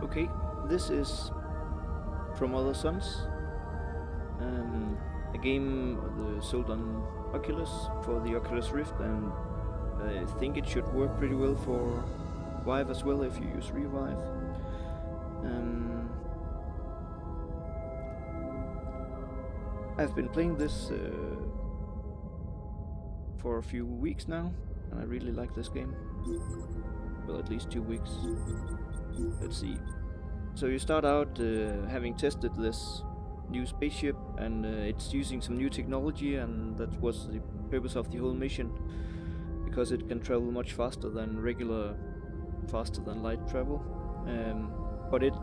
Okay, this is From Other Suns, a game sold on Oculus for the Oculus Rift, and I think it should work pretty well for Vive as well if you use Revive. I've been playing this for a few weeks now, and I really like this game. Well, at least 2 weeks. Let's see. So you start out having tested this new spaceship, and it's using some new technology, and that was the purpose of the whole mission, because it can travel much faster than light travel. But it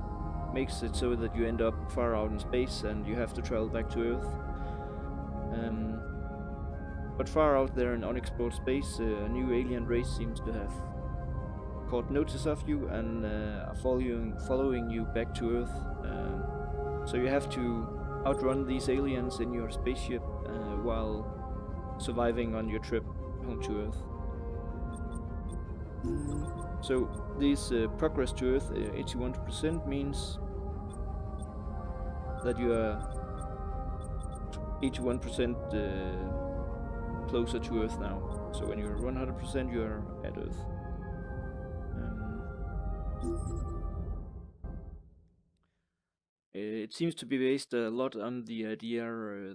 makes it so that you end up far out in space and you have to travel back to Earth. But far out there in unexplored space, a new alien race seems to have caught notice of you and are following you back to Earth. So you have to outrun these aliens in your spaceship while surviving on your trip home to Earth. So this progress to Earth, 81%, means that you are 81% closer to Earth now. So when you're 100%, you are at Earth. It seems to be based a lot on the idea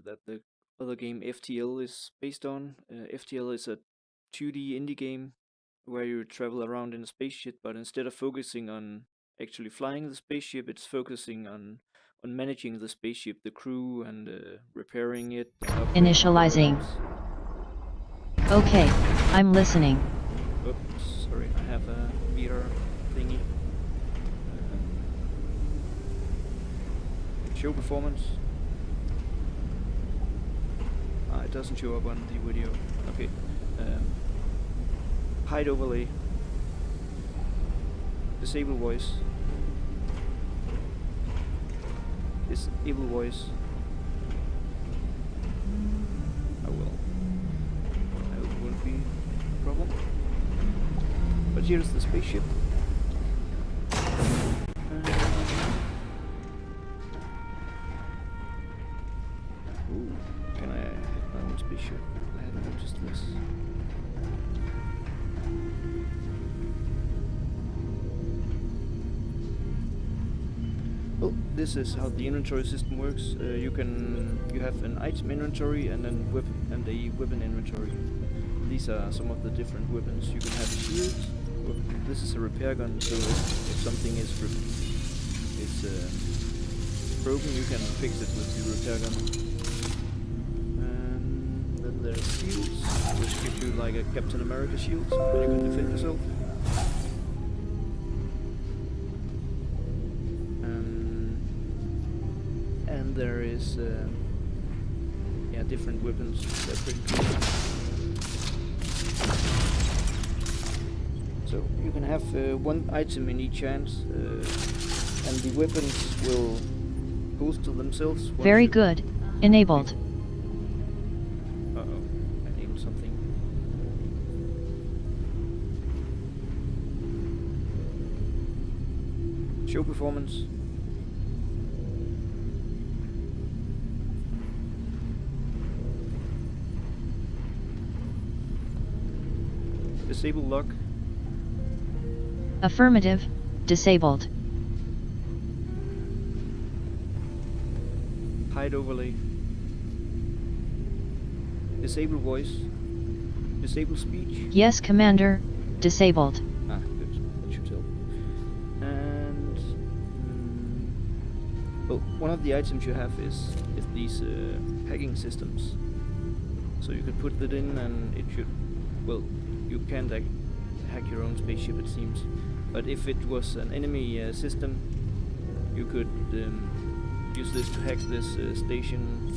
that the other game FTL is based on. FTL is a 2D indie game where you travel around in a spaceship, but instead of focusing on actually flying the spaceship, it's focusing on managing the spaceship, the crew, and repairing it. Initializing. Okay, I'm listening. Oops, sorry, I have a meter thingy. Show performance. It doesn't show up on the video. Okay. Hide overlay. Disable voice. Disable voice. Oh well. I hope it won't be a problem. But here's the spaceship. Ooh, can I hit my own spaceship? I hadn't noticed this. Well, this is how the inventory system works. You have an item inventory and then a weapon inventory. These are some of the different weapons. You can have a shield. Well, this is a repair gun, so if something is broken, you can fix it with the repair gun. And then there's shields, which give you like a Captain America shield, and you can defend yourself. And there is different weapons. They're pretty cool. So you can have one item in each hand, and the weapons will bolster themselves. Very good. Enabled. Uh-oh, I enabled something. Show performance. Disable lock. Affirmative. Disabled. Hide overlay. Disable voice. Disable speech. Yes, Commander. Disabled. Ah, good. That should help. And well, one of the items you have is these hacking systems. So you can put that in, and it should. Well, you can't hack your own spaceship, it seems. But if it was an enemy system, you could use this to hack this station,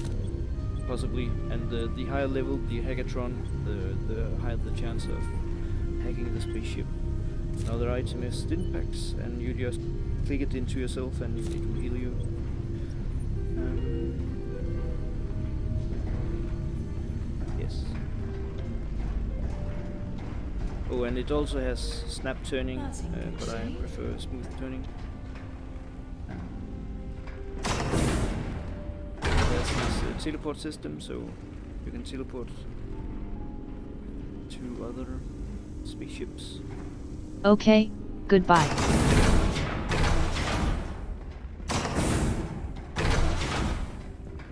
possibly. And the higher level the hackatron, the higher the chance of hacking the spaceship. Another item is stint packs, and you just click it into yourself and it will heal you. Yes. Oh, and it also has snap turning, but I prefer smooth turning. teleport system, so you can teleport to other spaceships. Okay, goodbye.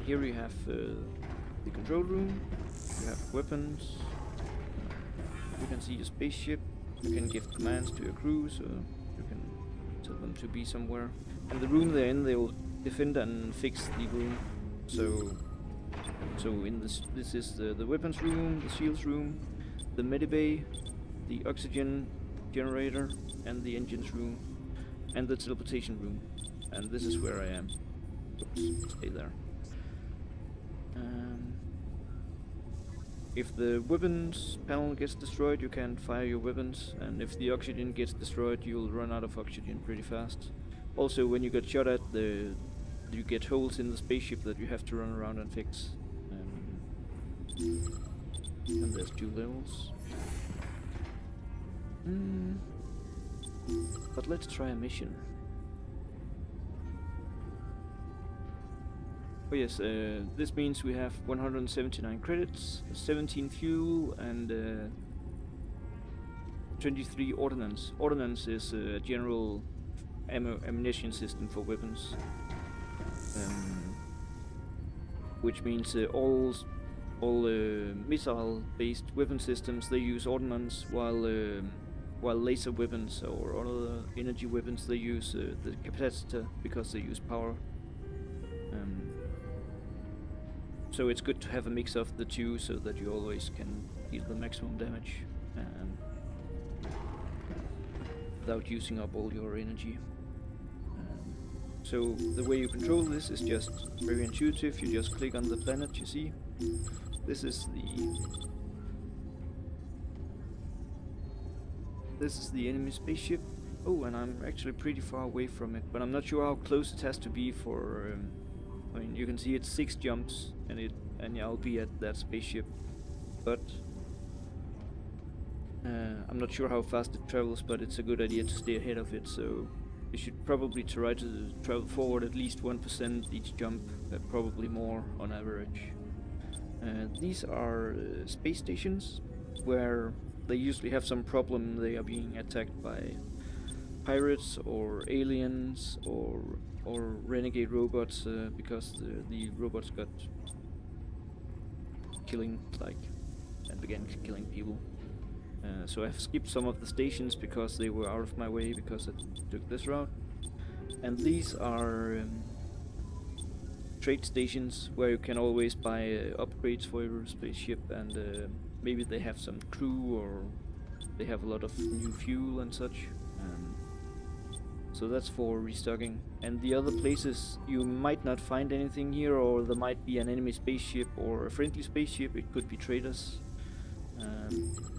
Here you have the control room, you have weapons, you can see your spaceship, you can give commands to your crew, so you can tell them to be somewhere. And the room they're in, they will defend and fix the room. So in this is the weapons room, the shields room, the medibay, the oxygen generator, and the engines room, and the teleportation room. And this is where I am. Oops, stay there. If the weapons panel gets destroyed, you can fire your weapons, and if the oxygen gets destroyed, you'll run out of oxygen pretty fast. Also, when you get shot at, you get holes in the spaceship that you have to run around and fix. And there's 2 levels. But let's try a mission. Oh yes, this means we have 179 credits, 17 fuel, and 23 ordnance. Ordnance is a general ammunition system for weapons, which means all missile-based weapon systems, they use ordnance, while laser weapons or other energy weapons, they use the capacitor because they use power. So it's good to have a mix of the two so that you always can deal the maximum damage without using up all your energy. So the way you control this is just very intuitive. You just click on the planet you see. This is the enemy spaceship. Oh, and I'm actually pretty far away from it, but I'm not sure how close it has to be for. I mean, you can see it's 6 jumps, and I'll be at that spaceship, but I'm not sure how fast it travels. But it's a good idea to stay ahead of it. So you should probably try to travel forward at least 1% each jump, probably more on average. These are space stations where they usually have some problem. They are being attacked by pirates or aliens or renegade robots because the robots got killing and began killing people. So I've skipped some of the stations because they were out of my way because I took this route. And these are trade stations where you can always buy upgrades for your spaceship, and maybe they have some crew or they have a lot of new fuel and such. So that's for restocking. And the other places you might not find anything here, or there might be an enemy spaceship or a friendly spaceship. It could be traders.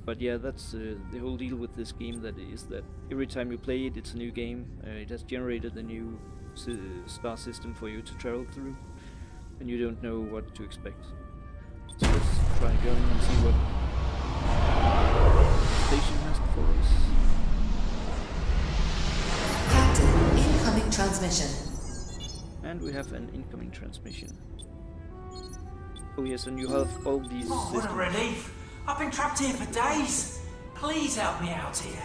But yeah, that's the whole deal with this game. That is that every time you play it, it's a new game. It has generated a new star system for you to travel through, and you don't know what to expect. So let's try going and see what the station has for us. Captain, incoming transmission. And we have an incoming transmission. Oh yes, and you have all these Oh, what a systems. relief! I've been trapped here for days. Please help me out here.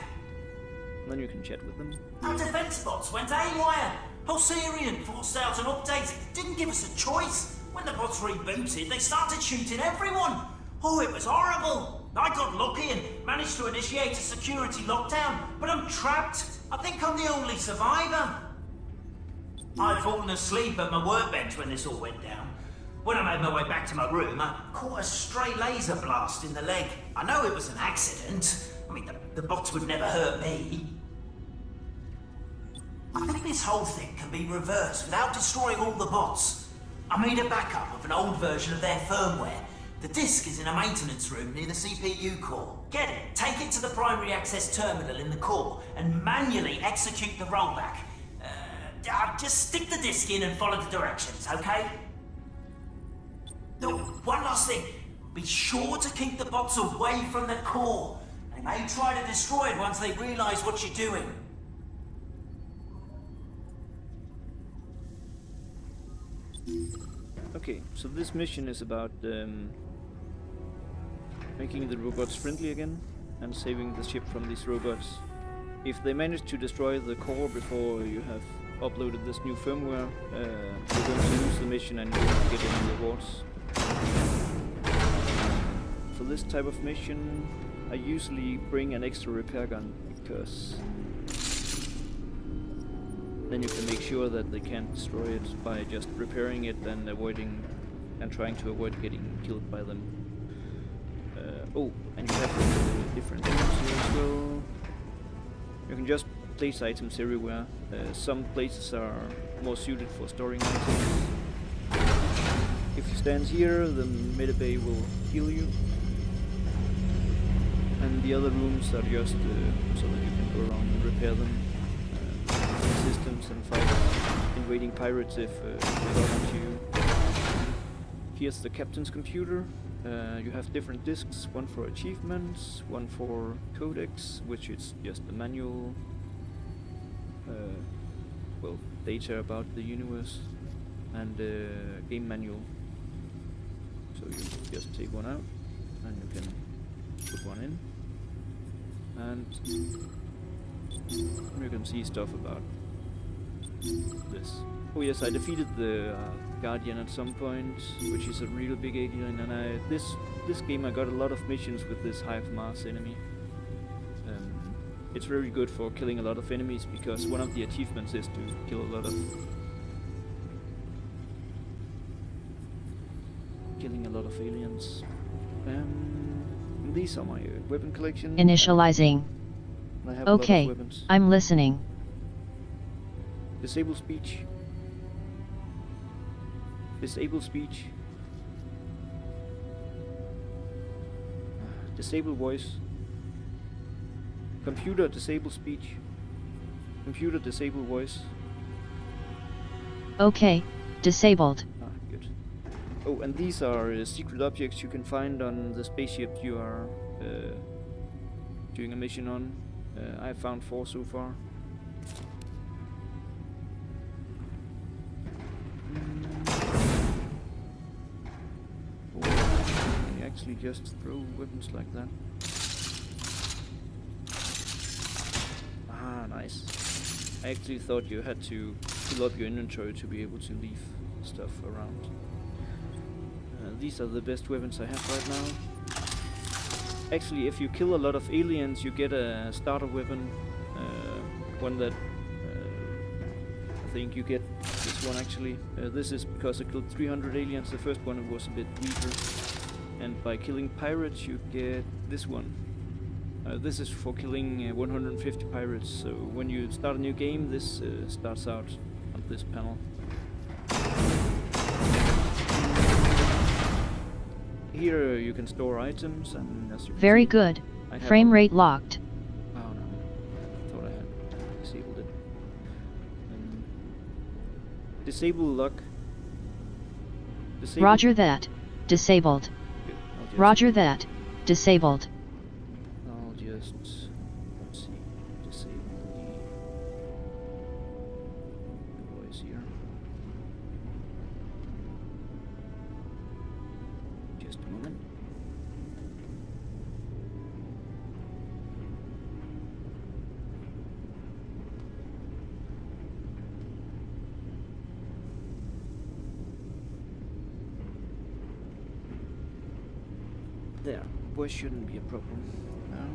Then you can chat with them. Our defense bots went haywire. Halcyon forced out an update. Didn't give us a choice. When the bots rebooted, they started shooting everyone. Oh, it was horrible. I got lucky and managed to initiate a security lockdown, but I'm trapped. I think I'm the only survivor. I'd fallen asleep at my workbench when this all went down. When I made my way back to my room, I caught a stray laser blast in the leg. I know it was an accident. I mean, the bots would never hurt me. I think this whole thing can be reversed without destroying all the bots. I made a backup of an old version of their firmware. The disk is in a maintenance room near the CPU core. Get it, take it to the primary access terminal in the core, and manually execute the rollback. Just stick the disk in and follow the directions, okay? No, one last thing. Be sure to keep the bots away from the core. They may try to destroy it once they realise what you're doing. Okay, so this mission is about making the robots friendly again and saving the ship from these robots. If they manage to destroy the core before you have uploaded this new firmware, you're going to lose the mission and you won't get any rewards. For this type of mission, I usually bring an extra repair gun because then you can make sure that they can't destroy it by just repairing it and trying to avoid getting killed by them. Oh, and you have different items here as well. You can just place items everywhere. Some places are more suited for storing items. If you stand here, the medbay will heal you. And the other rooms are just so that you can go around and repair them. Systems and fight invading pirates if they don't want you. Here's the captain's computer. You have different discs, one for achievements, one for codex, which is just the manual, data about the universe, and game manual. So you just take one out, and you can put one in, and you can see stuff about this. Oh yes, I defeated the Guardian at some point, which is a real big alien, and this game I got a lot of missions with this Hive Mars enemy. It's very good for killing a lot of enemies because one of the achievements is to kill a lot of aliens. These are my weapon collection. Initializing. I have a lot of Okay, weapons. I'm listening. Disable speech. Disable speech. Disable voice. Computer disable speech. Computer disable voice. Okay, disabled. Ah, good. Oh, and these are secret objects you can find on the spaceship you are doing a mission on. I found 4 so far. Can you actually just throw weapons like that? Ah, nice. I actually thought you had to fill up your inventory to be able to leave stuff around. These are the best weapons I have right now. Actually, if you kill a lot of aliens, you get a starter weapon. One that I think you get this one actually. This is because I killed 300 aliens. The first one was a bit weaker. And by killing pirates, you get this one. This is for killing 150 pirates. So when you start a new game, this starts out on this panel. Here you can store items, and as you can Very see, good. I have Frame a- rate locked. Oh no, I thought I had disabled it. Disable lock. Disable. Roger that. Disabled. Good. I'll just- Roger that. Disabled. I'll just let's see. Disable the voice here. Just a moment. There, voice shouldn't be a problem now.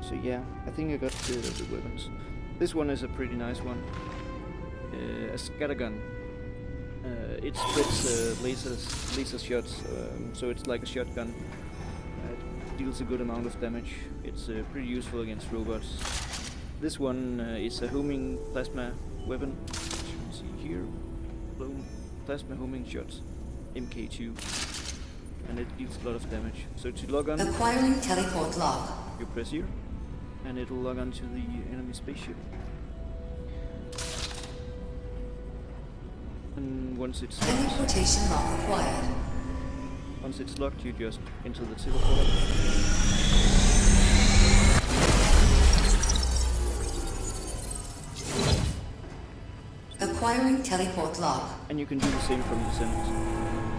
So yeah, I think I got the weapons. This one is a pretty nice one. A scattergun. It spreads laser shots, so it's like a shotgun. It deals a good amount of damage. It's pretty useful against robots. This one is a homing plasma weapon, as you can see here. Plasma homing shots, MK2, and it deals a lot of damage. So to log on, Acquiring teleport lock. you press here, and it'll log on to the enemy spaceship. And once it's locked, Teleportation lock acquired. you just enter the teleporter. Acquiring teleport lock. And you can do the same from descent.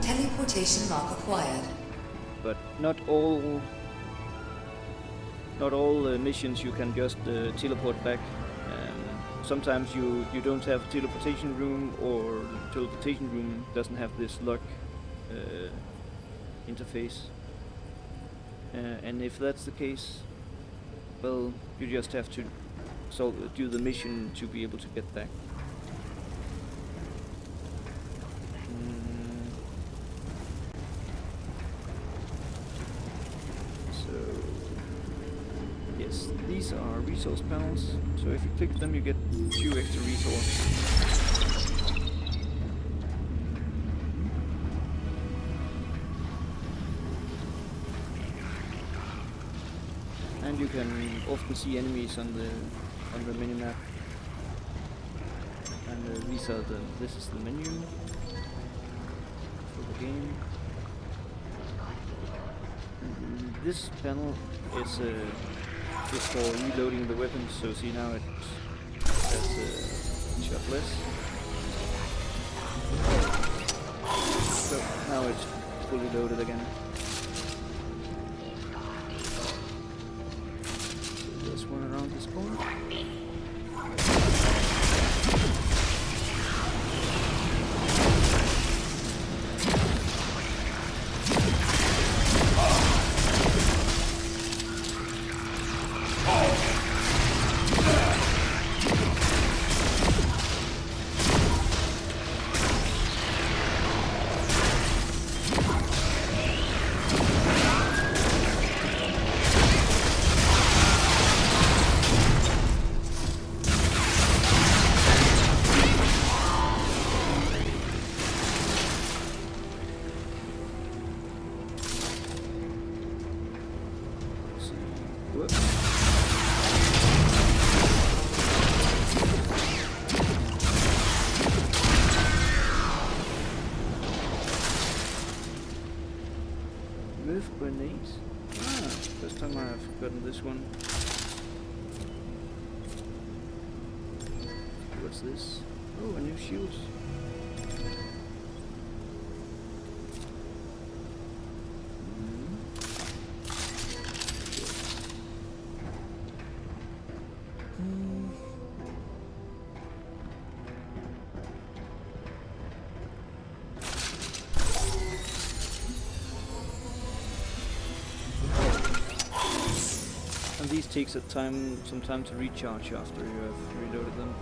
Teleportation lock acquired. But not all missions you can just teleport back. Sometimes you don't have a teleportation room, or the teleportation room doesn't have this lock interface. And if that's the case, well, you just have to do the mission to be able to get back. Yes, these are resource panels, so if you click them you get 2 extra resources. And you can often see enemies on the minimap. And this is the menu for the game. And this panel is for reloading the weapons, so see now it has shot less. So now it's fully loaded again. So this one around this corner. Grenades. First time I've gotten this one. What's this? Oh, a new shield. And these takes some time to recharge after you have reloaded them.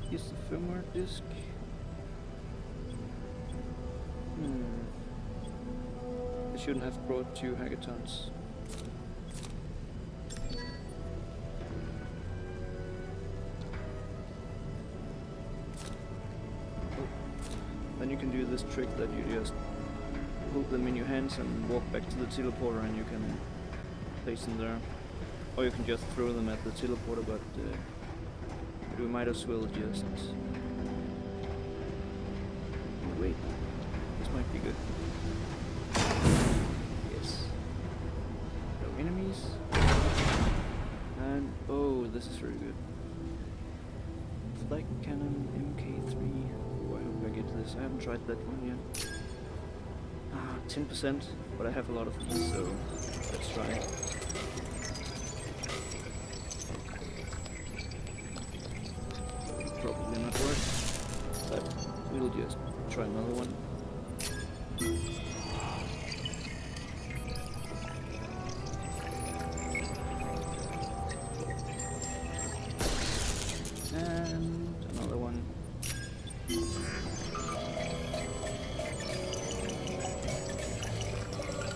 Here's the firmware disk. I shouldn't have brought 2 hackathons. Then you can do this trick that you just hold them in your hands and walk back to the teleporter, and you can place them there. Or you can just throw them at the teleporter, but we might as well just... Wait, this might be good. Yes. No enemies. And, oh, this is very good. Flag cannon MK3. I hope I get this. I haven't tried that one yet. 10%, but I have a lot of these, so let's try it. Probably not work, but we'll just try another one. And another one.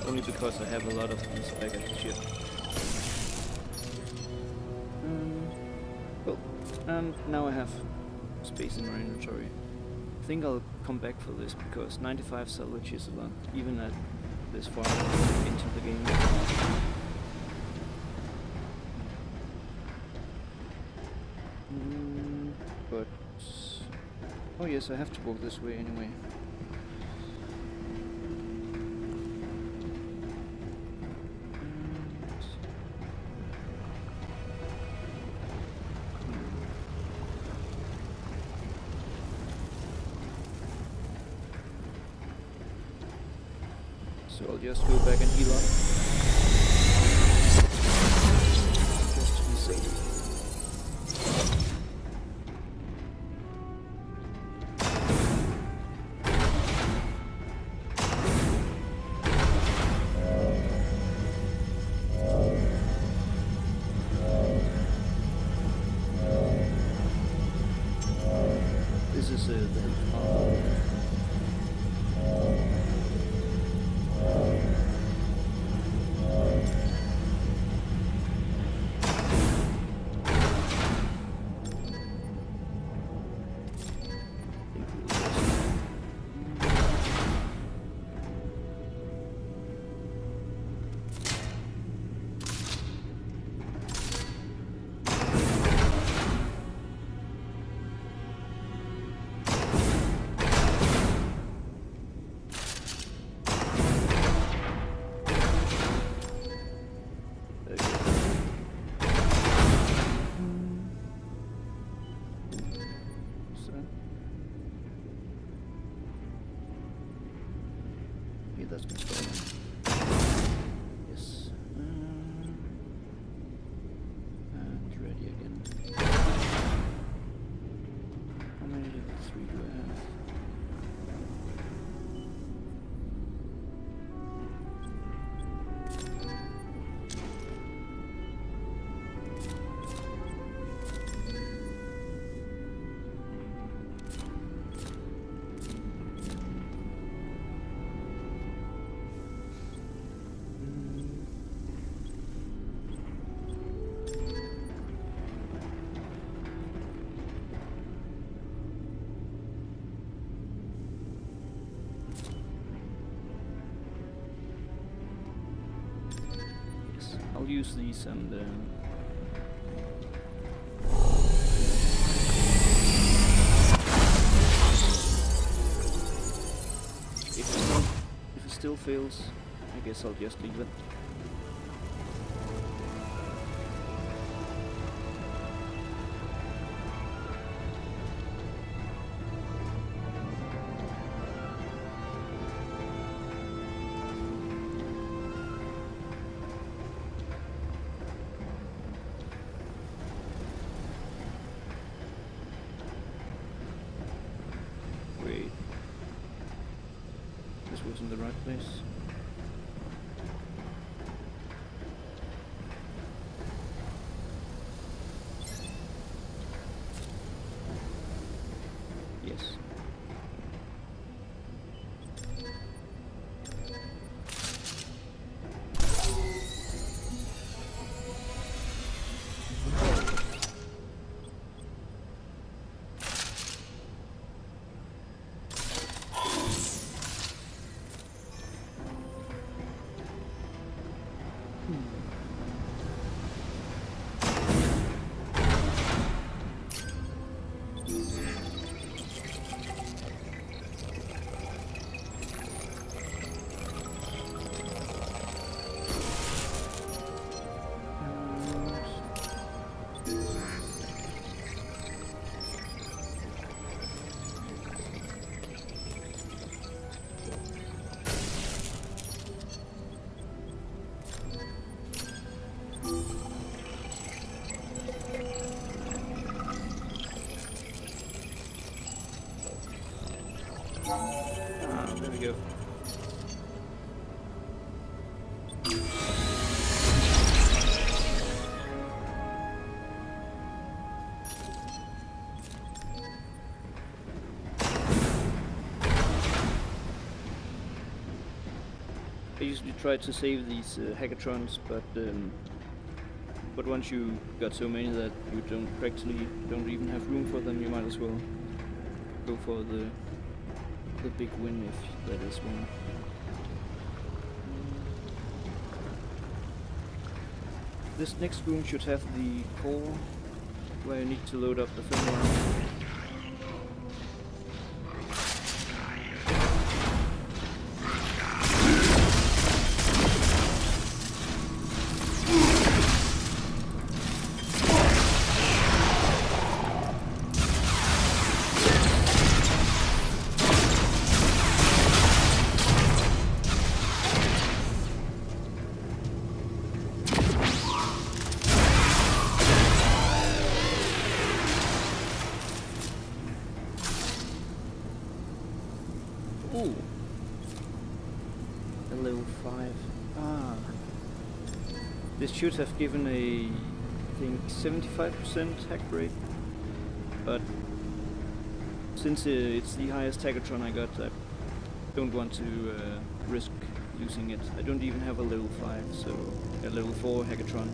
Only because I have a lot of these back at the ship. Well, and now I have space in my inventory. I think I'll come back for this because 95 salvage is a lot, even at this far into the game. But Oh yes, I have to walk this way anyway. So I'll just go back and heal up. Just to be safe. This is the health bar. That's been stolen. Yes. And ready again. How many level 3 do I have? I'll use these and if it still fails, I guess I'll just leave it. Was in the right place. Yes. There we go. I usually try to save these hackathons, but once you got so many that you don't even have room for them, you might as well go for the big win, if that is one. This next room should have the core where you need to load up the firmware. should have given a, I think, 75% hack rate, but since it's the highest Hackathon I got, I don't want to risk losing it. I don't even have a level 5, so a level 4 Hackathon.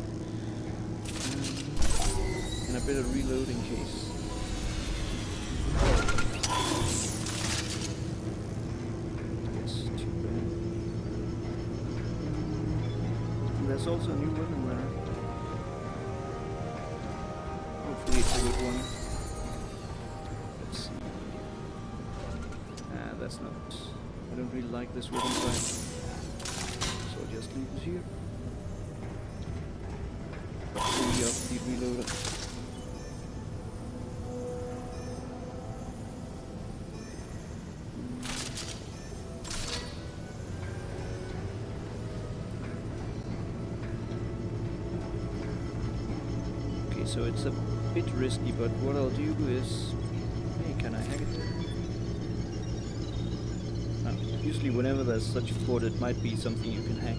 And I better reload in case. That's too bad. And there's also a new weapon there. Hopefully it's a good one. Let's see. That's not... I don't really like this weapon type. So I'll just leave it here. Fully up the reloader. So it's a bit risky, but what I'll do is... Hey, can I hack it? Usually whenever there's such a port, it might be something you can hack.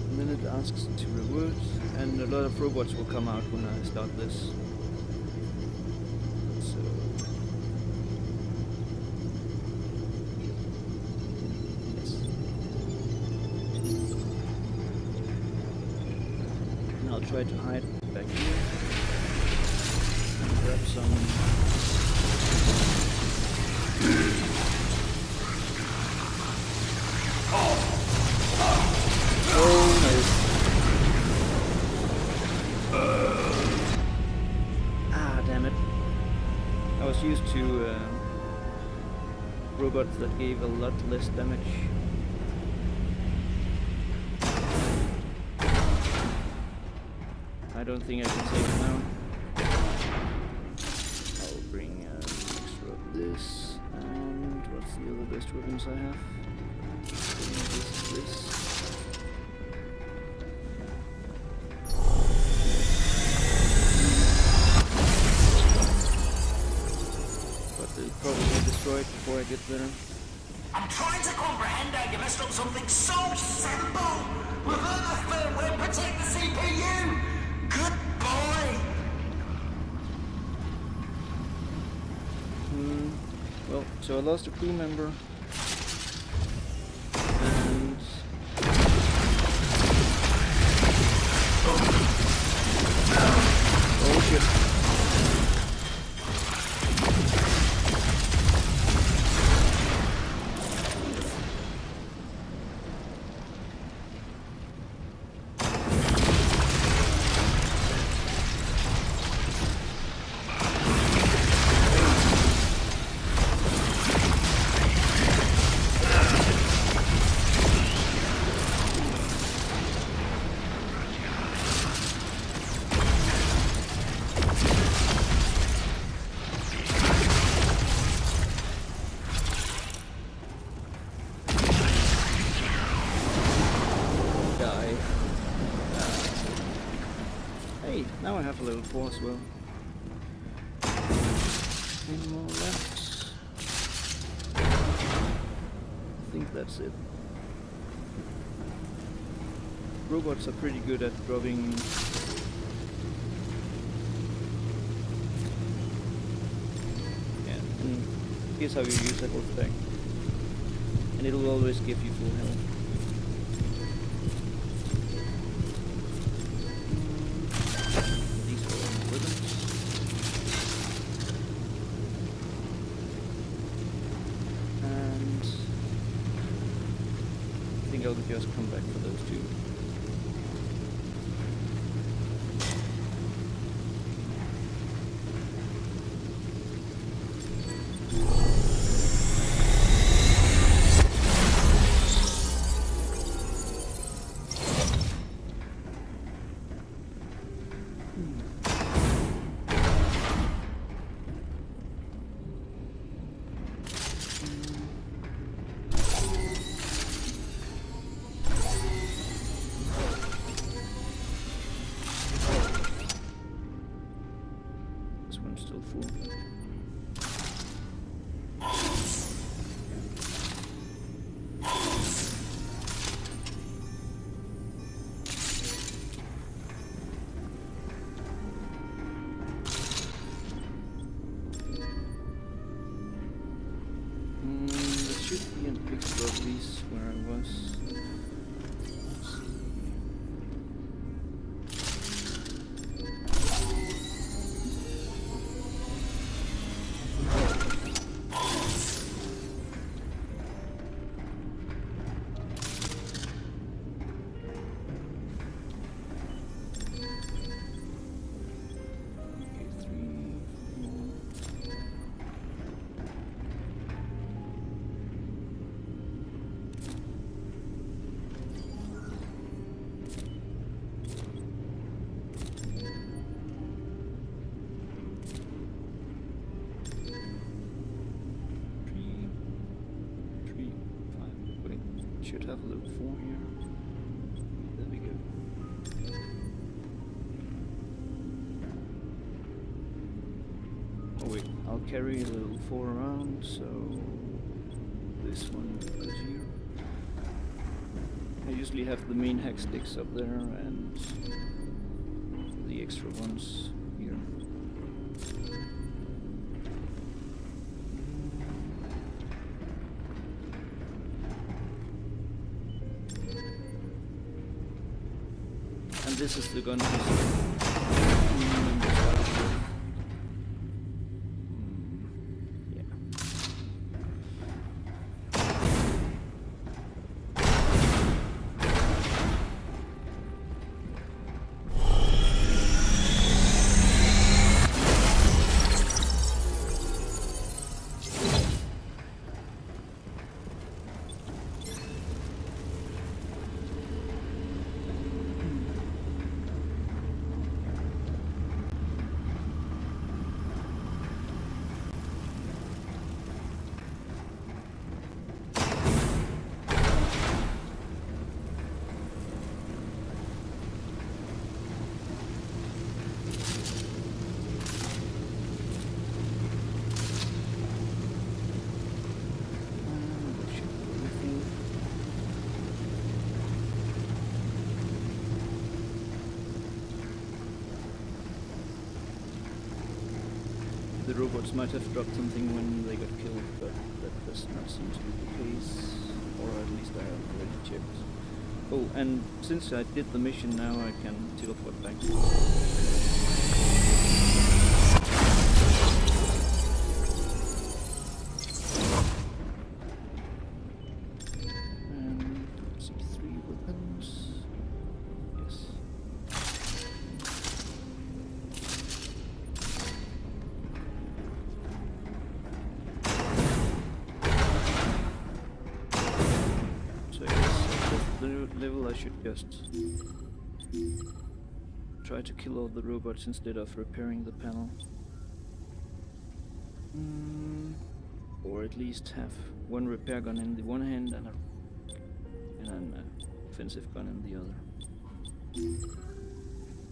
And then it asks to revert, and a lot of robots will come out when I start this. So... I'll try to hide back here and grab some. Oh, nice. Ah, damn it. I was used to robots that gave a lot less damage. I don't think I can save it now. I'll bring an extra of this. And what's the other best weapons I have? This. But they'll probably get destroyed before I get there. I'm trying to comprehend how you messed up something so simple. Revert the firmware, protect the CPU. Good boy! Well, so I lost a crew member. And... Oh shit. Now I have a level 4 as well. One more left. I think that's it. Robots are pretty good at dropping... Yeah, and here's how you use a Logitech. And it'll always give you full health. I'll just come back for those two. drop these where I was. Should have a little 4 here. There we go. Oh wait, I'll carry a little 4 around, so this one goes here. I usually have the main hack sticks up there and the extra ones here. This is the gun yeah. The robots might have dropped something when they got killed, but that does not seem to be the case, or at least I have already checked. Oh, and since I did the mission now, I can teleport back. And see 3 weapons. Yes. Level I should just try to kill all the robots instead of repairing the panel. Or at least have one repair gun in the one hand and an offensive gun in the other.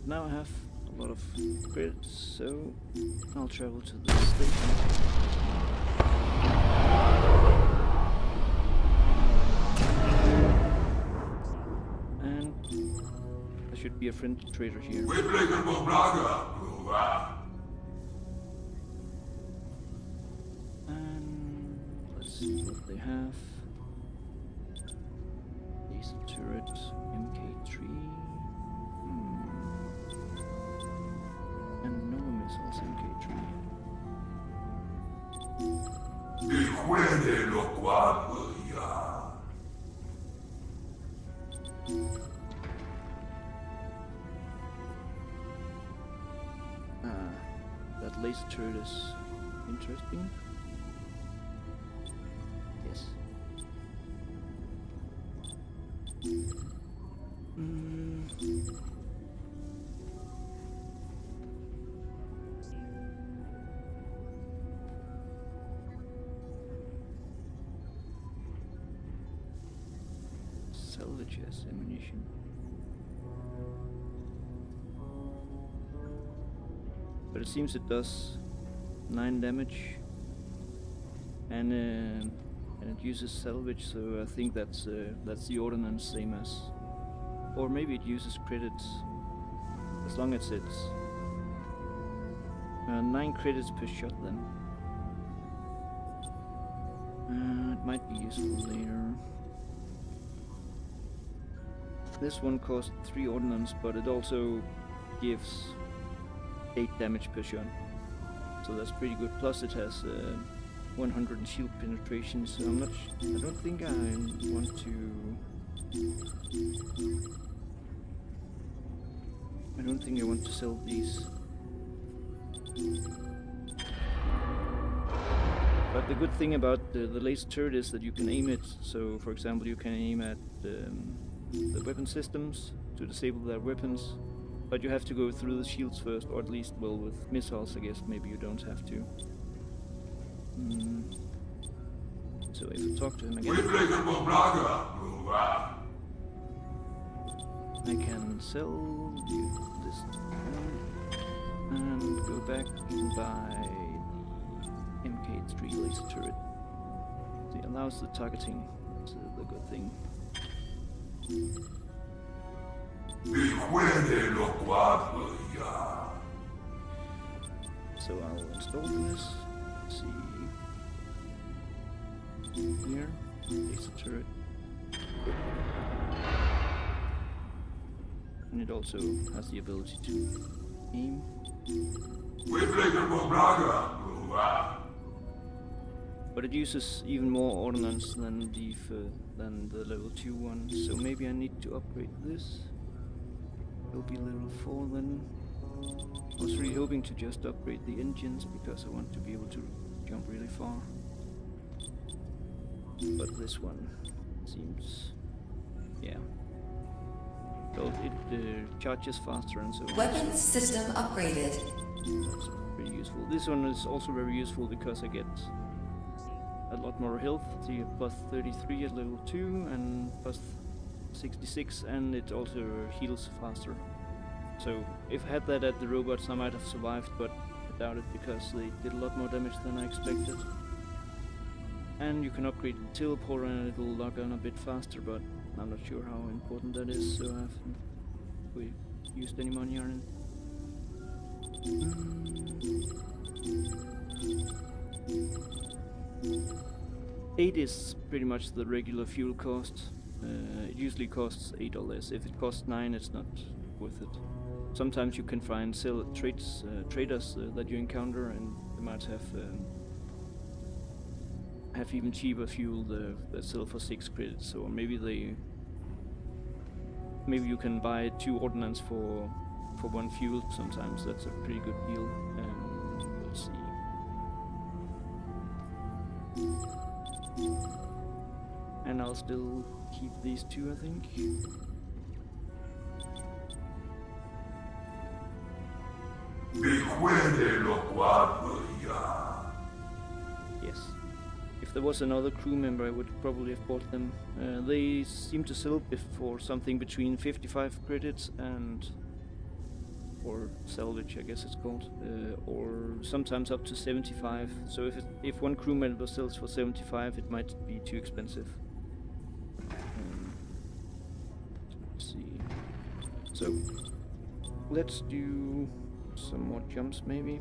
Now I have a lot of credits, so I'll travel to the station. Should be a friendly trader here. And let's see what they have. Laser turret, MK3. And no missiles, MK3. That laser turret is interesting. Yes. Salvage as ammunition. But it seems it does 9 damage, and it uses salvage, so I think that's the ordnance same as, or maybe it uses credits, as long as it's 9 credits per shot then. It might be useful later. This one costs 3 ordnance, but it also gives 8 damage per shot. So that's pretty good. Plus it has 100 shield penetration, so I don't think I want to... I don't think I want to sell these. But the good thing about the laser turret is that you can aim it. So for example, you can aim at the weapon systems to disable their weapons. But you have to go through the shields first, or at least, well, with missiles I guess maybe you don't have to. So if I talk to him again, I can sell this one and go back and buy the MK3 laser turret. It allows the targeting, that's the good thing. So I'll install this. Let's see. Here, laser turret. And it also has the ability to aim. But it uses even more ordnance than the level 2 one, so maybe I need to upgrade this. It'll be level 4 then. I was really hoping to just upgrade the engines because I want to be able to jump really far. But this one seems... yeah. So it charges faster and so on. Weapons system upgraded. That's pretty useful. This one is also very useful because I get a lot more health. So you have plus 33 at level 2 and plus 66, and it also heals faster. So if I had that at the robots I might have survived, but I doubt it because they did a lot more damage than I expected. And you can upgrade the teleporter and it will log on a bit faster, but I'm not sure how important that is, so I haven't used any money on it. 8 is pretty much the regular fuel cost. It usually costs 8 or less. If it costs 9, it's not worth it. Sometimes you can find traders that you encounter, and they might have even cheaper fuel that sell for 6 credits. Or maybe you can buy 2 ordnance for 1 fuel. Sometimes that's a pretty good deal. We'll see. And I'll still keep these 2, I think. Yes. If there was another crew member, I would probably have bought them. They seem to sell for something between 55 credits or salvage, I guess it's called, or sometimes up to 75. So if one crew member sells for 75, it might be too expensive. Let's see. So let's do some more jumps, maybe.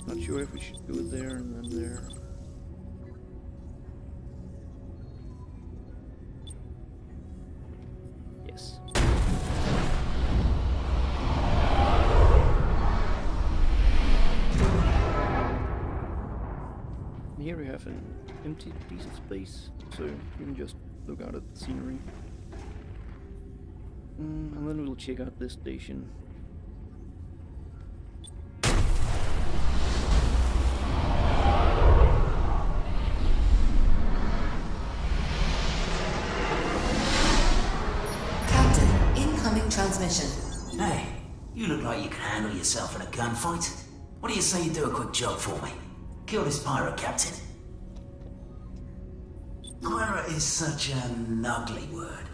Not sure if we should go there and then there. Yes. Here we have an empty piece of space, so you can just look out at the scenery. And then we'll check out this station. Transmission. Hey, you look like you can handle yourself in a gunfight. What do you say you do a quick job for me? Kill this pirate captain. Pirate is such an ugly word.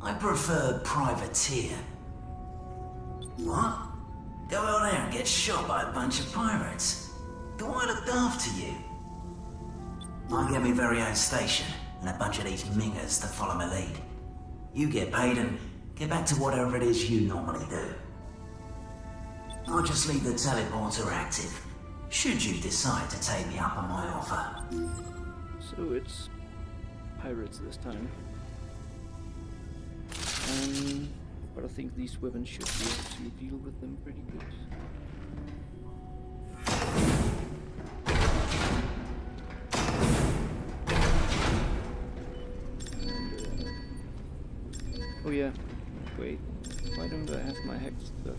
I prefer privateer. What? Go out there and get shot by a bunch of pirates? Do I look after you? I get my very own station and a bunch of these mingers to follow my lead. You get paid and get back to whatever it is you normally do. I'll just leave the teleporter active, should you decide to take me up on my offer. So it's pirates this time. But I think these weapons should be able to deal with them pretty good. Oh yeah, wait, why don't I have my hacked stuff?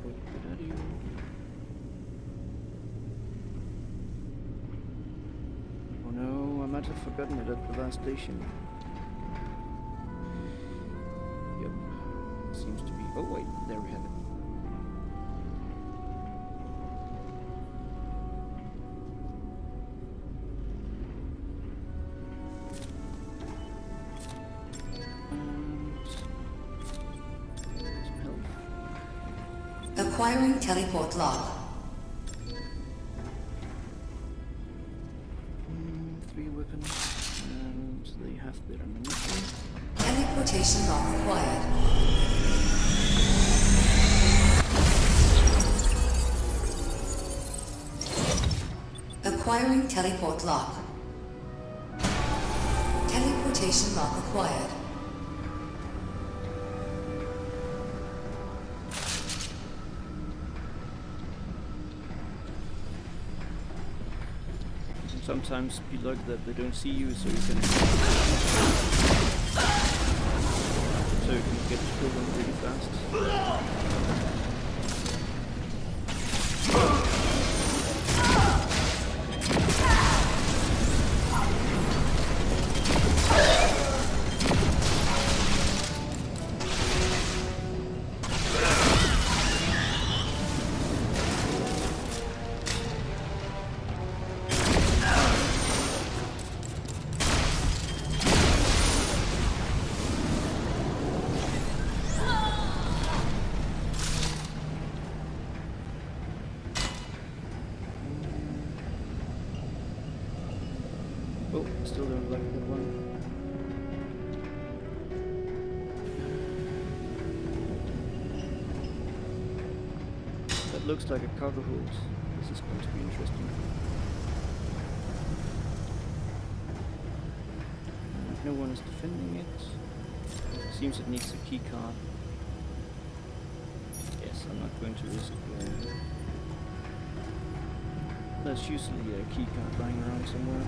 What did I do? Oh no, I might have forgotten it at the last station. Yep, seems to be... oh wait, there we have it. Acquiring teleport lock. 3 weapons, and they have their ammunition. Teleportation lock acquired. Acquiring teleport lock. Teleportation lock acquired. Sometimes be lucky that they don't see you, so you can get to kill them really fast. Oh, still don't like that one. That looks like a cargo hold. This is going to be interesting. No one is defending it. Seems it needs a key card. Yes, I'm not going to risk it. There's usually a key card lying around somewhere.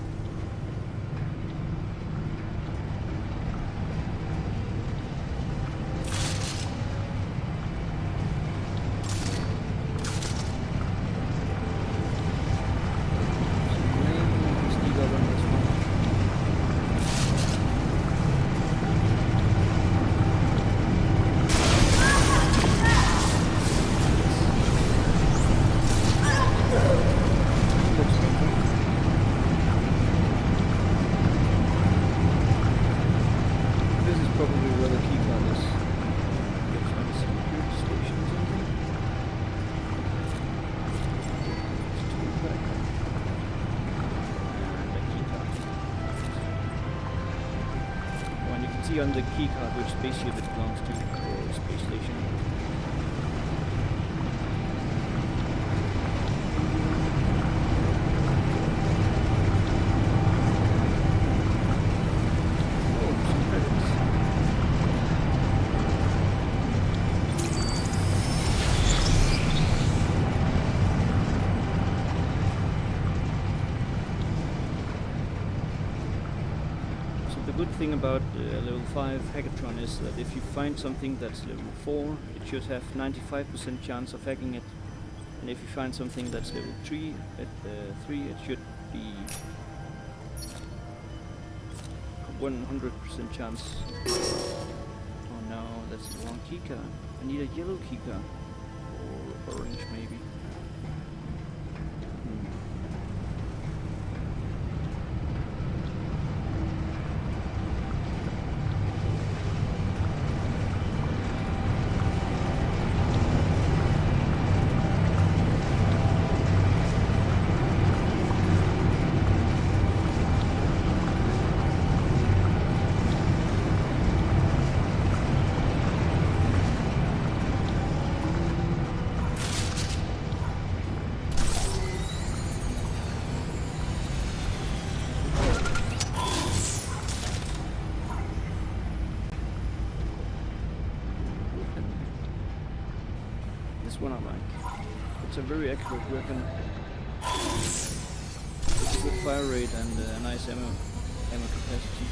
On the keycard which spaceship it belongs to, or space station. Oh, some credits. So the good thing about level 5 Hackathon is that if you find something that's level 4, it should have 95% chance of hacking it, and if you find something that's level 3, it should be 100% chance. Oh no, that's the wrong keycard. I need a yellow keycard, or orange maybe. one I like. It's a very accurate weapon. It's a good fire rate and a nice ammo capacity.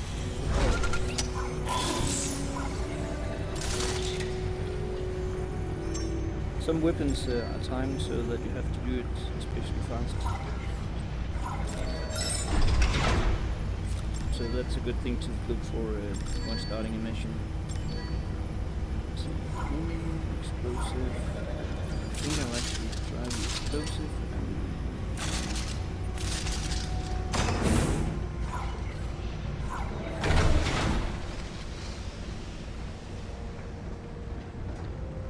Some weapons are timed so that you have to do it especially fast. So that's a good thing to look for when starting a mission. Let's see. Explosive. I think I'll actually try the explosive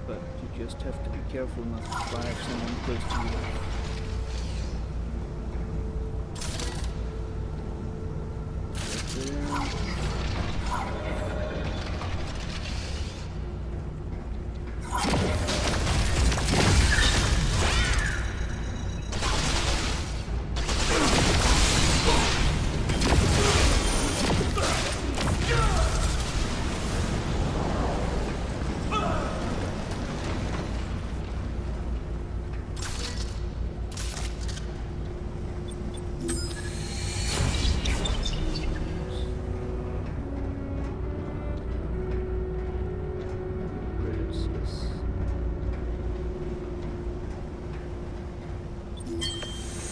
but you just have to be careful not to fire someone close to you.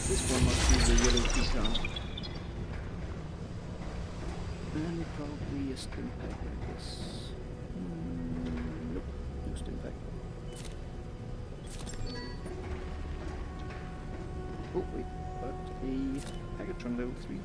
This one must be the yellow key card. And probably a stim pack, I guess. Nope, no stim pack. Oh wait, but a Packatron level 3.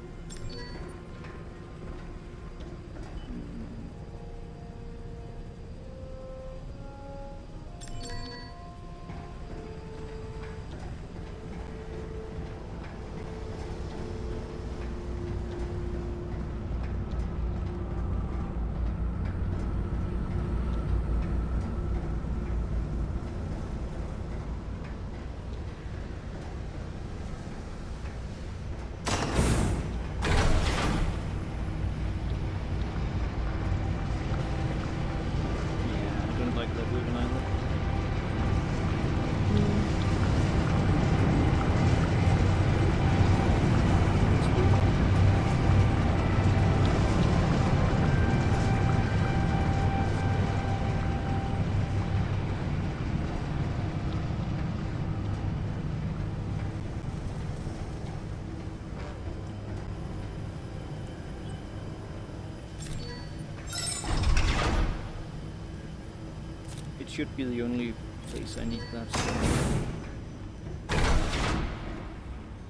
Should be the only place I need that.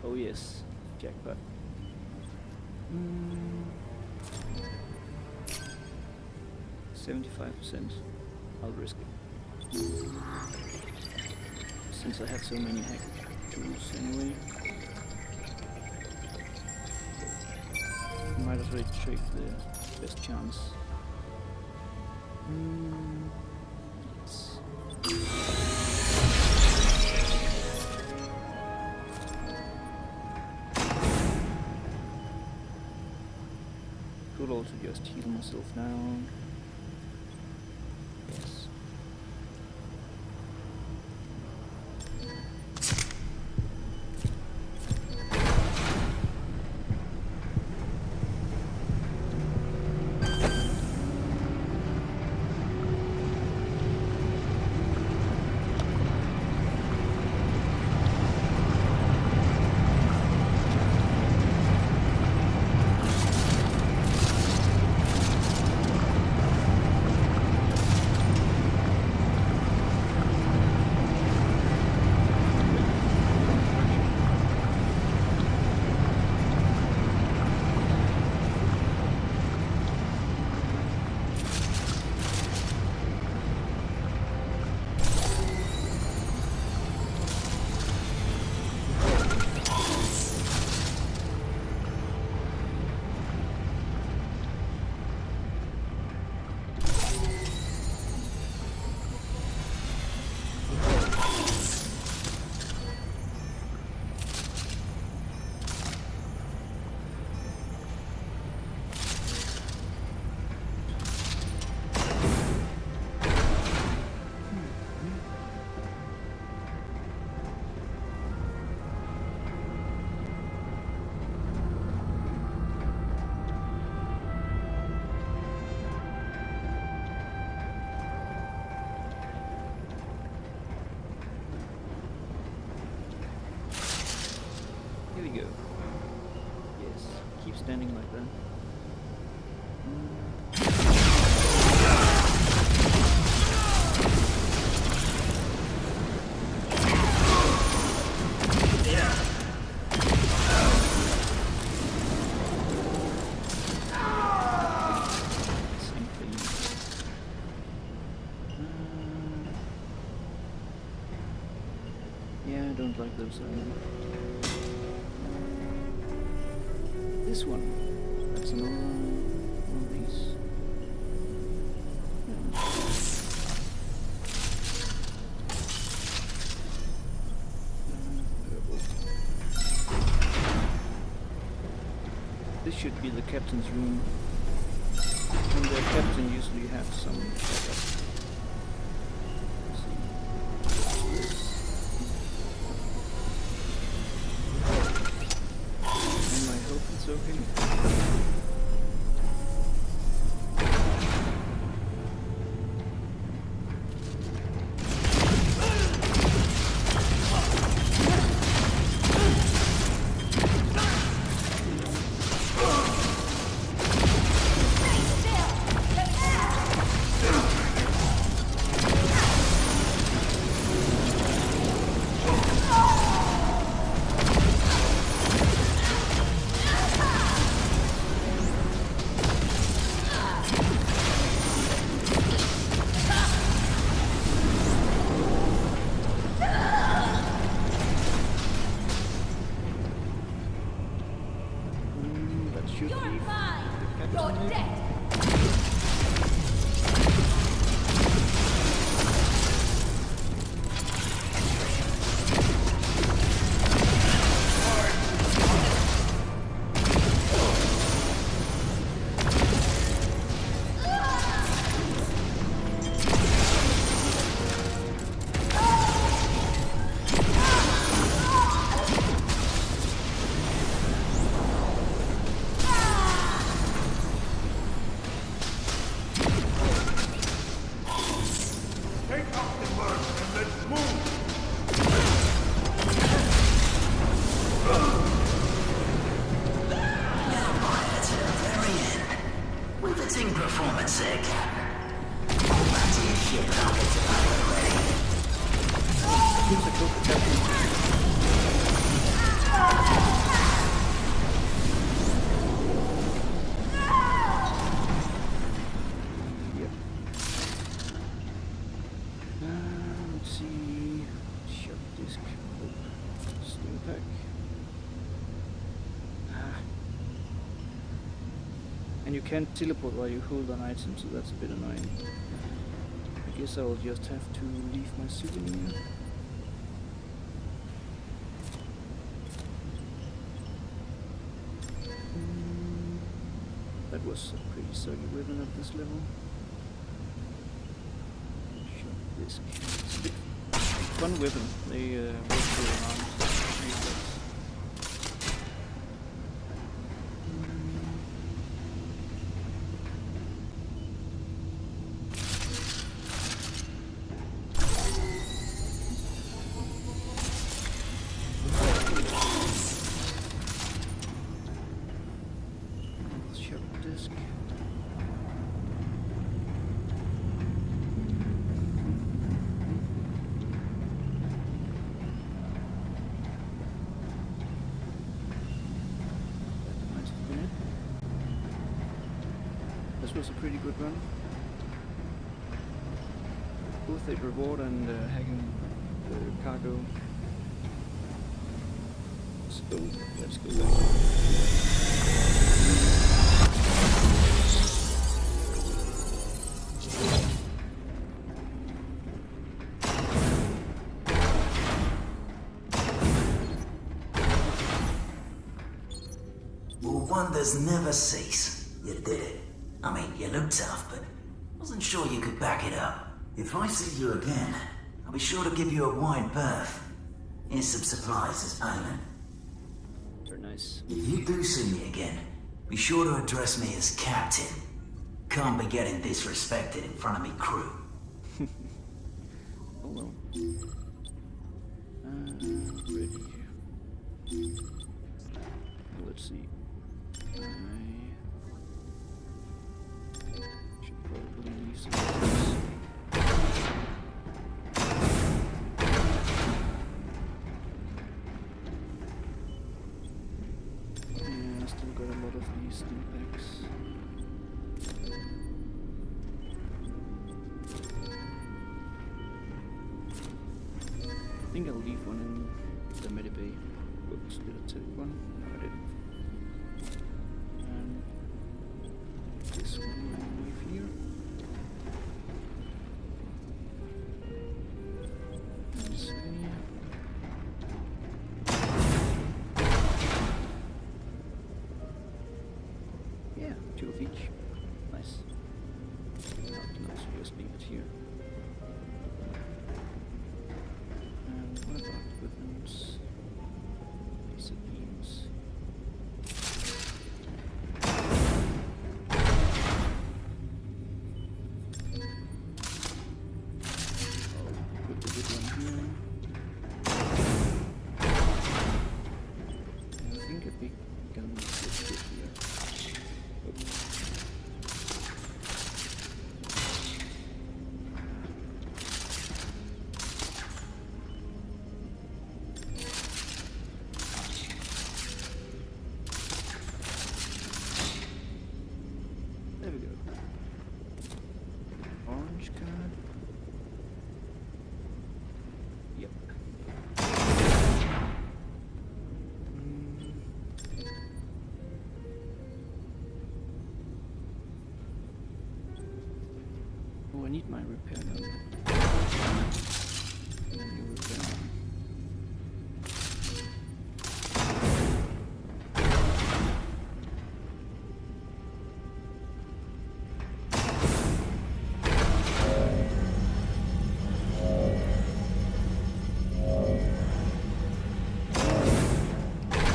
Oh yes, jackpot. 75%. I'll risk it. Since I have so many hack tools anyway. Might as well take the best chance. Could also just heal myself now. Yes. standing like that. Same thing. Yeah, I don't like those. This one. That's another one of these. This should be the captain's room. And the captain usually has some backup. Let's see. This. And I hope it's okay. Should be the captain, maybe? Performance there, Captain. All back to your ship and I'll get to pilot ready. Seems like the captain. Yep. Let's see. Shock disk. Oh. Steam pack. And you can't teleport while you hold an item, so that's a bit annoying. I guess I will just have to leave my souvenir. That was a pretty soggy weapon at this level. Shock disk. It's a bit fun weapon. They rotate around. Disk. That might have been it. This was a pretty good run. Both a reward and hacking the cargo. So let's go back. Wonders never cease. You did it. I mean, you look tough, but wasn't sure you could back it up. If I see you again, I'll be sure to give you a wide berth. Here's some supplies as payment. Very nice. If you do see me again, be sure to address me as Captain. Can't be getting disrespected in front of me crew. Oh well. Ready. Let's see. Stimpaks. I think I'll leave one in the medibay. Whoops, did I take one? No, I didn't. And this one I'll leave here. Let's see. Yeah, 2 of each. Nice. Nice, just leave it here. And what about weapons? Basic beams. I'll put the good one here. And I think a big gun is good here. Oops. There we go. Orange card. Yep. Oh, I need my repair gun. And then you repair gun.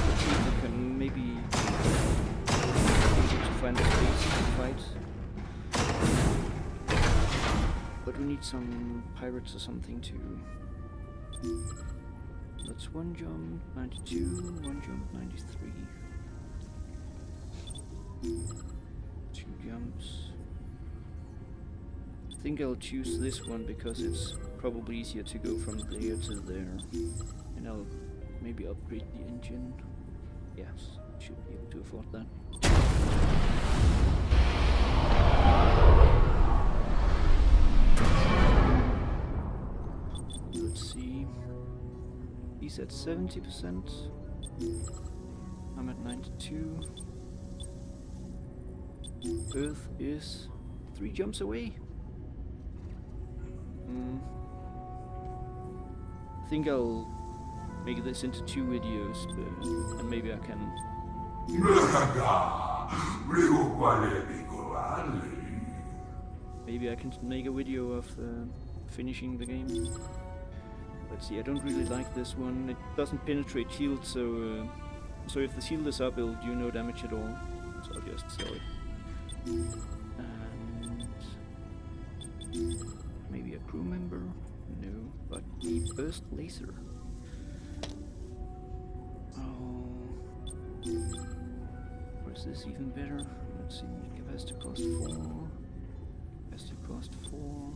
Let's see if we can maybe find a space to fight. But we need some pirates or something to... That's 1 jump, 92, 1 jump, 93. 2 jumps. I think I'll choose this one because it's probably easier to go from there to there. And I'll maybe upgrade the engine. Yes, should be able to afford that. Let's see. He's at 70%. I'm at 92. Earth is 3 jumps away. I think I'll make this into 2 videos, but, and maybe I can. Maybe I can make a video of finishing the game. Let's see, I don't really like this one. It doesn't penetrate shield, so if the shield is up, it'll do no damage at all. So I'll just sell it. And maybe a crew member? No, but the burst laser. Oh, or is this even better? Let's see, capacity cost 4. Capacity cost 4.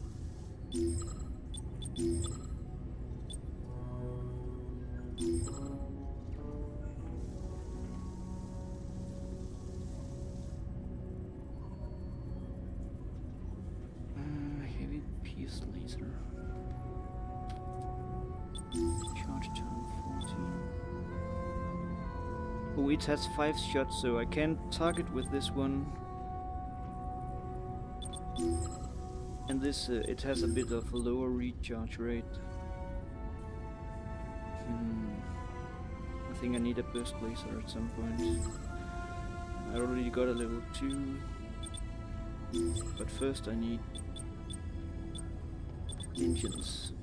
Heavy pierce laser. Charge time 14. Oh, it has 5 shots, so I can't target with this one. And this, it has a bit of a lower recharge rate. I think I need a burst laser at some point. I already got a level 2. But first I need engines.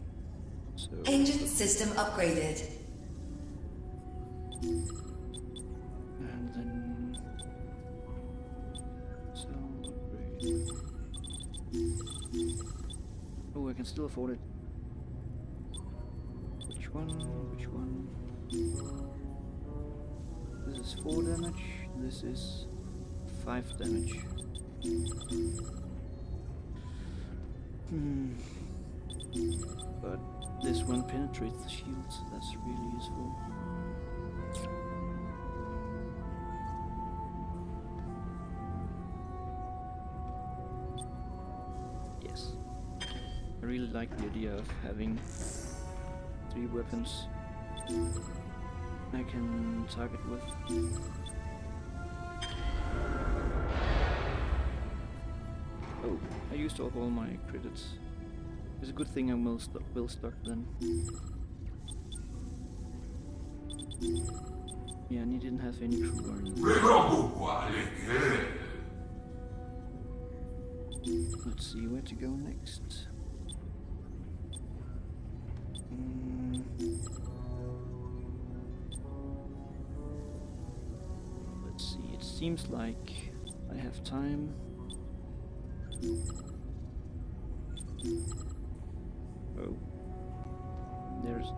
So Engine system upgraded. and then so upgrade. Oh, I can still afford it. Which one? Which one? This is 4 damage. This is 5 damage. But this one penetrates the shield, so that's really useful. really like the idea of having 3 weapons I can target with. Oh, I used up all my credits. It's a good thing I'm well stuck then. Yeah, and he didn't have any crew or anything. Let's see where to go next. Let's see, it seems like I have time. Oh, there's...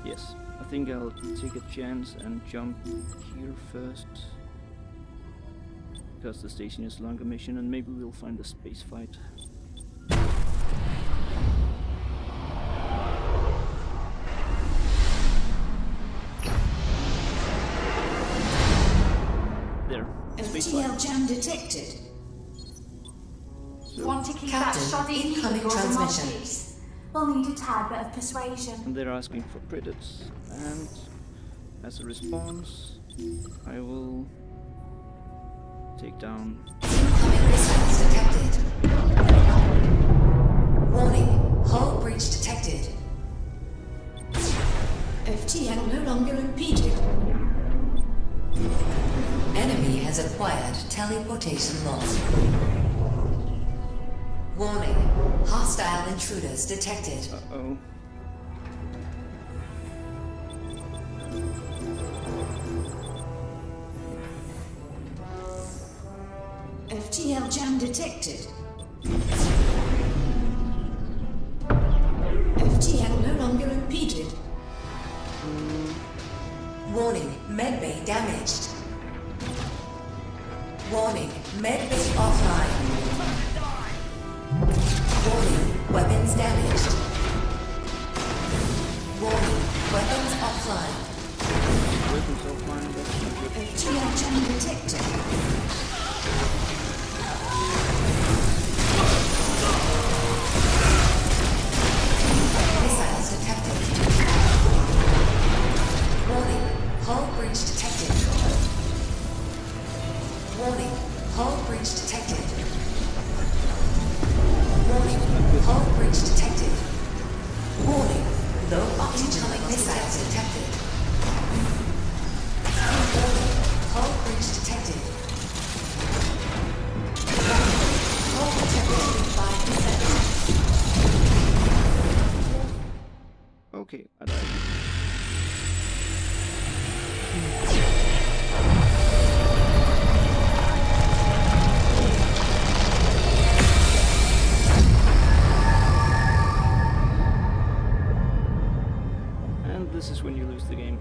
Yes, I think I'll take a chance and jump here first. Because the station is a longer mission and maybe we'll find a space fight. There, space fight. FTL jam detected. Want to keep Captain, that shoddy incoming yours in one transmission. piece? We'll need a tad bit of persuasion. And they're asking for credits. And as a response, I will take down... Incoming missiles detected. Warning, hull breach detected. FTL no longer impeded. Enemy has acquired teleportation loss. Warning, hostile intruders detected. Uh-oh. FTL jam detected. FTL no longer impeded. Warning, medbay damaged. Warning, medbay offline. Warning, weapons damaged. Warning, weapons offline. Weapons offline, that's not good. FTL jam detected. Missiles detected. Warning, hull breach detected. Warning, hull breach detected. Warning, hull breach detected. Warning, low oxygen missiles detected. Warning, hull breach detected. Warning, hull detected 5%. Okay, I died. And this is when you lose the game.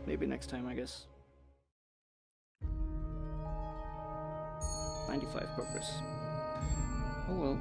Maybe next time, I guess. 95 progress. Oh well.